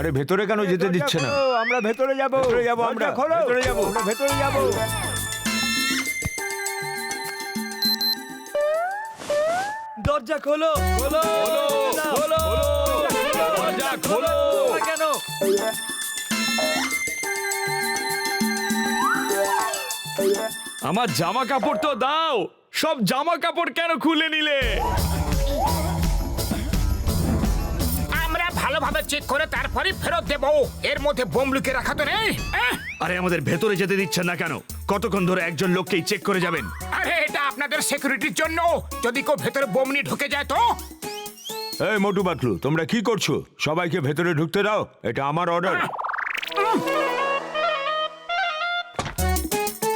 আরে ভেতরে কেন যেতে দিচ্ছে না? আমরা ভেতরে যাব, আমরা ভেতরে যাব, আমরা ভেতরে যাব। দরজা খোলো, খোলো, খোলো, দরজা খোলো। কেন? আমার জামা কাপড় তো দাও, সব জামা কাপড় কেন খুলে নিলে? আমরা ভালোভাবে চেক করে তারপরে ফেরত দেব। এর মধ্যে বোম লুকিয়ে রাখা তো নেই। আরে আমাদের ভেতরে যেতে দিচ্ছেন না কেন? কতক্ষণ ধরে একজন লোককেই চেক করে যাবেন? আরে এটা আপনাদের সিকিউরিটির জন্য, যদি কেউ ভেতরে বোম নিয়ে ঢুকে যায় তো। এই মোটু পাতলু, তোমরা কি করছো? সবাইকে ভেতরে ঢুকতে দাও, এটা আমার অর্ডার।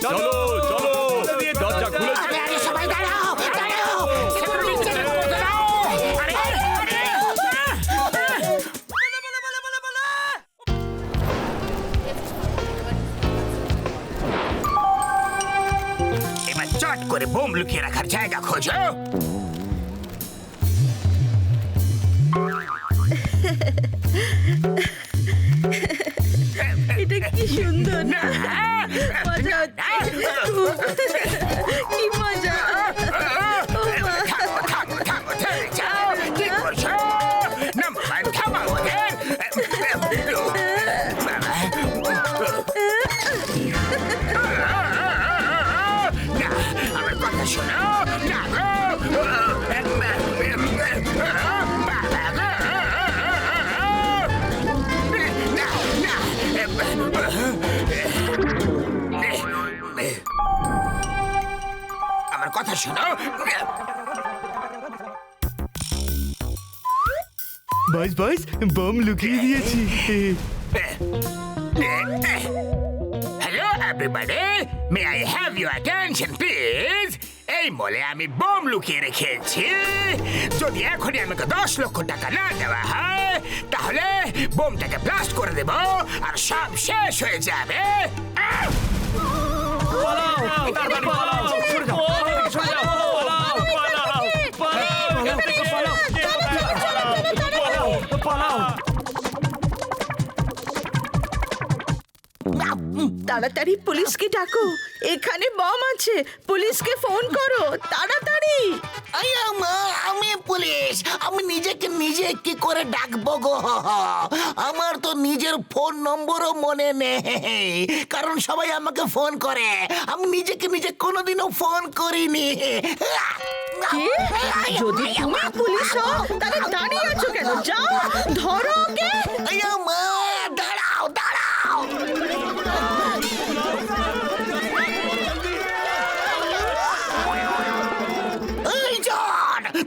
চলো চলো, দরজা খুলে আরে আরে সবাই দাঁড়াও, দাঁড়াও, সিকিউরিটি চেক করতে দাও। আরে এবার চট করে বোম লুকিয়ে রাখার জায়গা খোঁজো। এটা কি সুন্দর না? মজা হচ্ছে খুব। কি মজা! ও মা! কি করছো? নাম্বার ওয়ান, থামাও ওদের। না, আমার কথা শোনো। না গো। আমার কথা শোনো। বস বস, বম লুকিয়ে দিয়েছি। Hello everybody, may I have your attention please? এই মলে আমি বোম লুকিয়ে রেখেছি। যদি এখনই আমাকে 10 লক্ষ টাকা না দেওয়া হয়, তাহলে বোমটাকে ব্লাস্ট করে দেব আর সব শেষ হয়ে যাবে। তাড়াতাড়ি পুলিশকে ডাকো, এখানে বম আছে। পুলিশকে ফোন করো তাড়াতাড়ি। আমি পুলিশ, আমি নিজেকে নিজে কি করে ডাকবো গো? আমার তো নিজের ফোন নম্বরও মনে নেই, কারণ সবাই আমাকে ফোন করে। আমি নিজেকে নিজে কোনোদিনও ফোন করিনি। কি? যদি তুমি পুলিশ হও তাহলে দাঁড়িয়ে আছো কেন? যাও, ধরো ওকে। দাঁড়াও দাঁড়াও,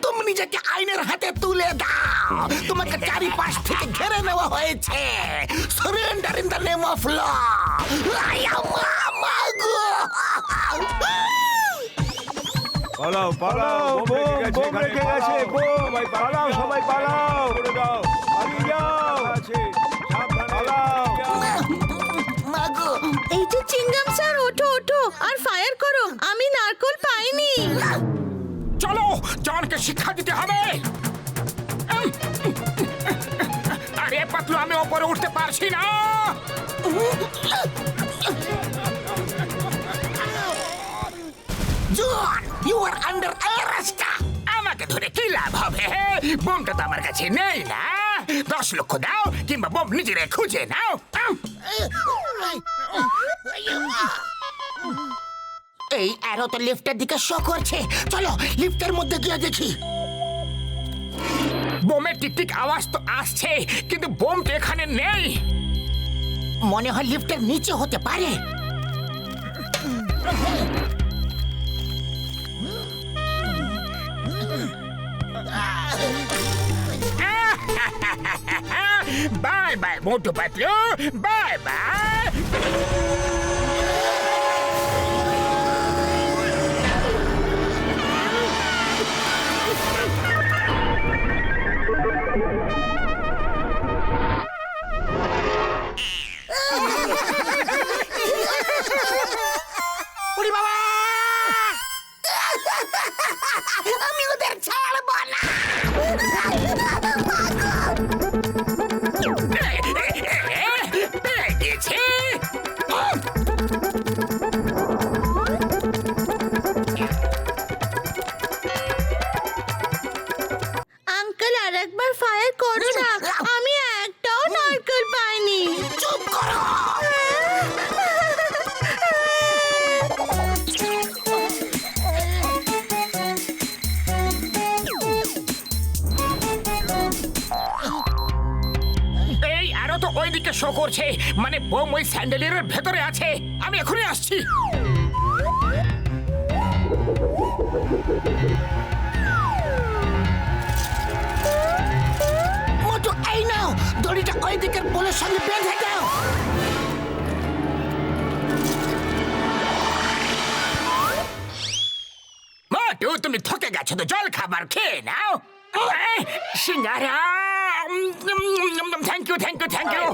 তুমি নিজেকে আইনের হাতে তুলে দাও। তোমাকে চারিপাশ থেকে ঘিরে নেওয়া হয়েছে। Surrender in the name of law. পালাও পালাও, বোম রেখে গেছে, বোম! পালাও সবাই, পালাও! পালিয়ে যাও! পালাও! মাগো, এই যে চিংগাম স্যার, ওঠো ওঠো আর ফায়ার করো। আমি নারকল পাইনি। চলো, জনকে শিক্ষা দিতে হবে। আরে পাতলু, আমি ওপরে উঠতে পারছি না। জন, ইউ আর আন্ডার অ্যারেস্ট। আমাকে ধরে কি লাভ হবে? বোমটা তো আমার কাছে নেই না। 10 লক্ষ দাও কিংবা বোম নিজেরে খুঁজে নাও। এই অ্যারো তো লিফটের দিকে শো করছে। চলো লিফটের মধ্যে গিয়ে দেখি। বোমের টিকটিক আওয়াজ তো আসছে, কিন্তু বোম তো এখানে নেই। মনে হয় লিফটের নিচে হতে পারে। Bye bye Motu Patlu, bye bye. আমি ওদের ছাড়বো না। করছে, মানে বোম ওই স্যান্ডেলিয়ার ভেতরে আছে। আমি এখনই আসছি। মোটু, এই নাও, দড়িটা ওই দিকের পোলের সঙ্গে বেঁধে দাও। মোটু, তুমি থকে গেছো তো, জল খাবার খেয়ে নাও। সিঙ্গারা, thank you, thank you, thank you.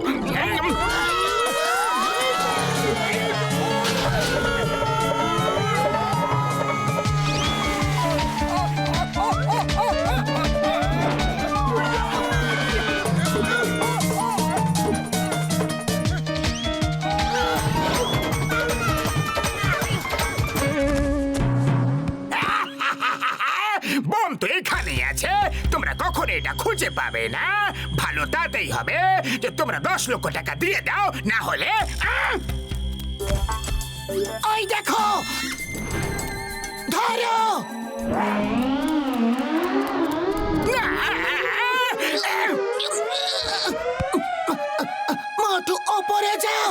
বোম তো এখানেই আছে, তোমরা কখনো এটা খুঁজে পাবে না। ভালো তাতেই হবে যে তোমরা 10 লক্ষ টাকা দিয়ে দাও, না হলে ওই দেখো, ধরো। মোটু, ওপরে যাও।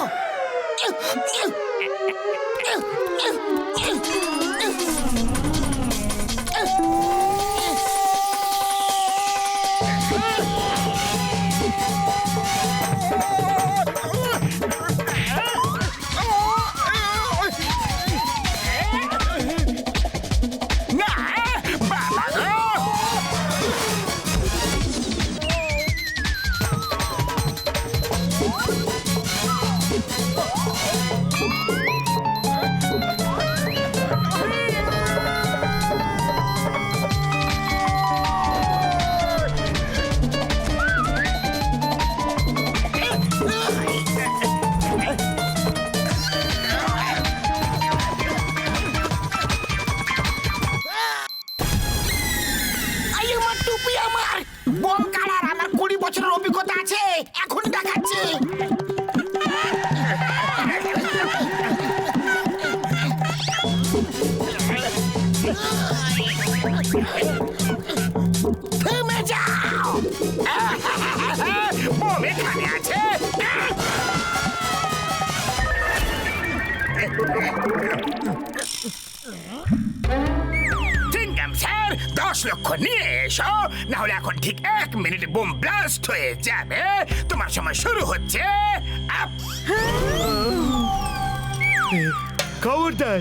না, বাবা গো! এই আমার টুপি, আমার বোম কালার, আমার 20 বছরের অভিজ্ঞতা আছে, এখন দেখাচ্ছি। থেমে যাও। বোম এখানে আছে। চিংগাম স্যার, 10 লক্ষ নিয়ে এসো, না হলে এখন ঠিক 1 মিনিটে বোম ব্লাস্ট হয়ে যাবে। তোমার সময় শুরু হচ্ছে। আপ! খবরদার,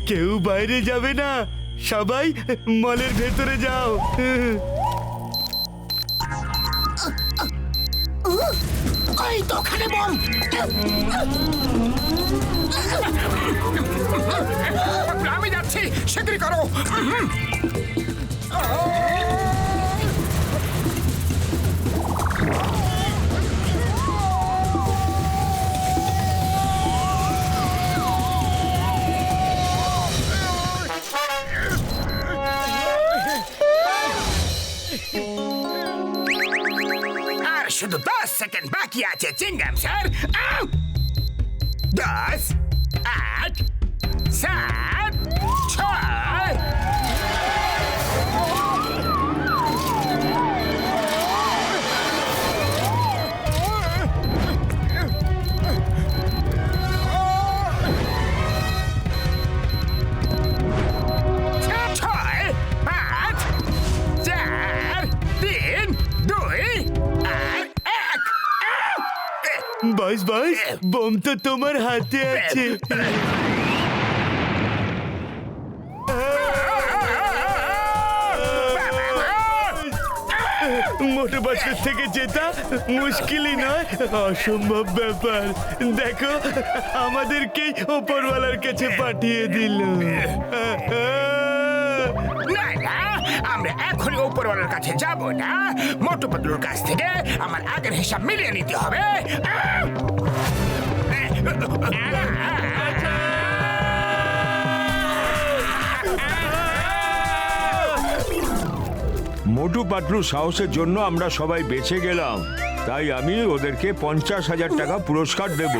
কেউ বাইরে যাবে না, সবাই মলের ভেতরে যাও। ওই তো ওখানে বোম। আমি যাচ্ছি, শিগগিরই করো। আর শুধু 10 সেকেন্ড বাকি আছে চিংগাম স্যার। 10, 8, 7, 6। বাস বাস, বোম তো তোমার হাতে আছে। মোটর বাসের থেকে জেতা মুশকিলই নয়, অসম্ভব ব্যাপার। দেখো, আমাদেরকেই ওপরওয়ালার কাছে পাঠিয়ে দিল। না না, আমরা এখনই উপরওয়ালার কাছে যাব না। মোটু পাতলুর কাছ থেকে আমার আগের হিসাব মিলিয়ে নিতে হবে। মোটু পাতলু সাহসের জন্য আমরা সবাই বেঁচে গেলাম, তাই আমি ওদেরকে 50,000 টাকা পুরস্কার দেব।